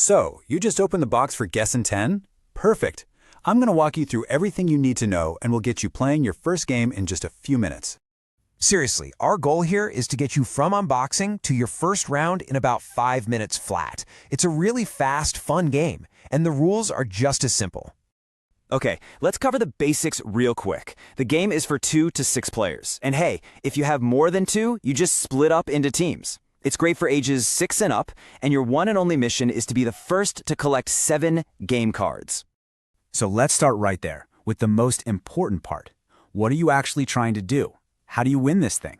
So, you just opened the box for Guessin' 10? Perfect. I'm going to walk you through everything you need to know and we'll get you playing your first game in just a few minutes. Seriously, our goal here is to get you from unboxing to your first round in about 5 minutes flat. It's a really fast, fun game, and the rules are just as simple. Okay, let's cover the basics real quick. The game is for 2 to 6 players. And hey, if you have more than 2, you just split up into teams. It's great for ages 6 and up, and your one and only mission is to be the first to collect 7 game cards. So let's start right there, with the most important part. What are you actually trying to do? How do you win this thing?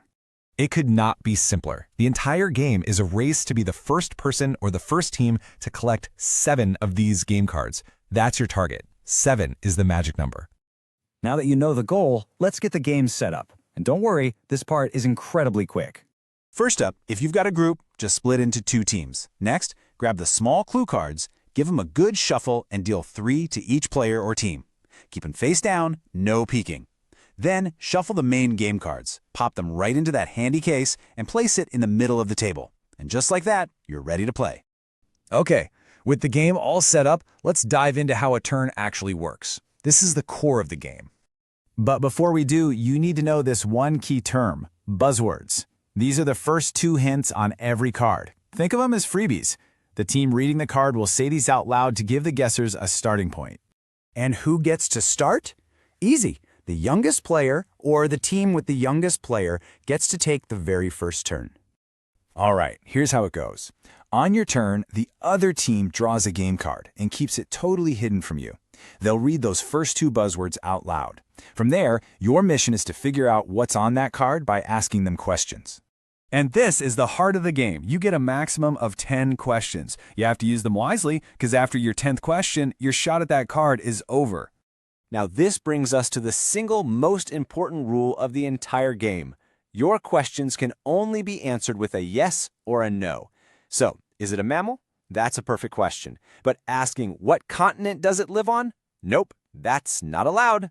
It could not be simpler. The entire game is a race to be the first person or the first team to collect 7 of these game cards. That's your target. 7 is the magic number. Now that you know the goal, let's get the game set up. And don't worry, this part is incredibly quick. First up, if you've got a group, just split into 2 teams. Next, grab the small clue cards, give them a good shuffle, and deal 3 to each player or team. Keep them face down, no peeking. Then, shuffle the main game cards, pop them right into that handy case, and place it in the middle of the table. And just like that, you're ready to play. Okay, with the game all set up, let's dive into how a turn actually works. This is the core of the game. But before we do, you need to know this one key term, buzzwords. These are the first 2 hints on every card. Think of them as freebies. The team reading the card will say these out loud to give the guessers a starting point. And who gets to start? Easy. The youngest player, or the team with the youngest player, gets to take the very first turn. All right, here's how it goes. On your turn, the other team draws a game card and keeps it totally hidden from you. They'll read those first 2 buzzwords out loud. From there, your mission is to figure out what's on that card by asking them questions. And this is the heart of the game. You get a maximum of 10 questions. You have to use them wisely, because after your 10th question, your shot at that card is over. Now this brings us to the single most important rule of the entire game. Your questions can only be answered with a yes or a no. So, is it a mammal? That's a perfect question. But asking what continent does it live on? Nope, that's not allowed.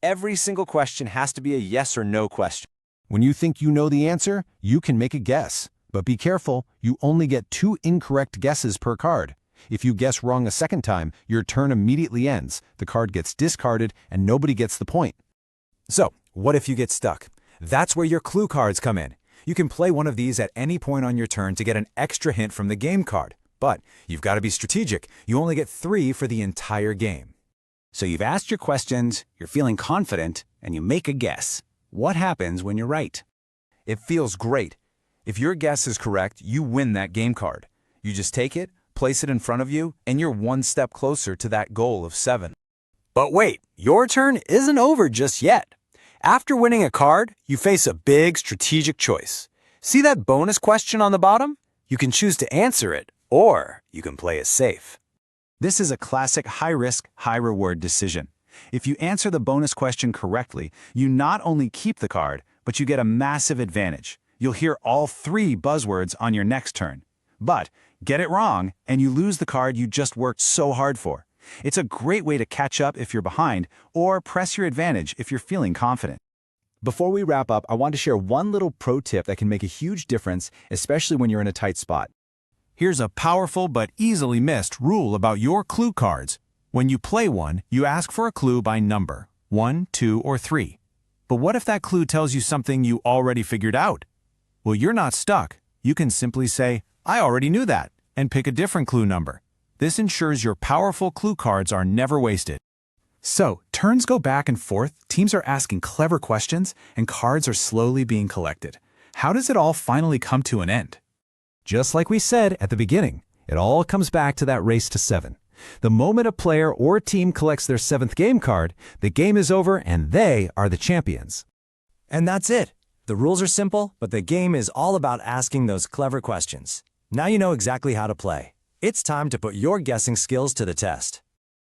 Every single question has to be a yes or no question. When you think you know the answer, you can make a guess. But be careful, you only get 2 incorrect guesses per card. If you guess wrong a second time, your turn immediately ends, the card gets discarded, and nobody gets the point. So, what if you get stuck? That's where your clue cards come in. You can play one of these at any point on your turn to get an extra hint from the game card. But you've got to be strategic. You only get 3 for the entire game. So you've asked your questions, you're feeling confident, and you make a guess. What happens when you're right? It feels great. If your guess is correct, you win that game card. You just take it, place it in front of you, and you're 1 step closer to that goal of 7. But wait, your turn isn't over just yet. After winning a card, you face a big strategic choice. See that bonus question on the bottom? You can choose to answer it, or you can play it safe. This is a classic high-risk, high-reward decision. If you answer the bonus question correctly, you not only keep the card, but you get a massive advantage. You'll hear all 3 buzzwords on your next turn. But get it wrong, and you lose the card you just worked so hard for. It's a great way to catch up if you're behind, or press your advantage if you're feeling confident. Before we wrap up, I want to share one little pro tip that can make a huge difference, especially when you're in a tight spot. Here's a powerful but easily missed rule about your clue cards. When you play one, you ask for a clue by number, 1, 2, or 3. But what if that clue tells you something you already figured out? Well, you're not stuck. You can simply say, I already knew that, and pick a different clue number. This ensures your powerful clue cards are never wasted. So, turns go back and forth, teams are asking clever questions, and cards are slowly being collected. How does it all finally come to an end? Just like we said at the beginning, it all comes back to that race to 7. The moment a player or team collects their 7th game card, the game is over and they are the champions. And that's it. The rules are simple, but the game is all about asking those clever questions. Now you know exactly how to play. It's time to put your guessing skills to the test.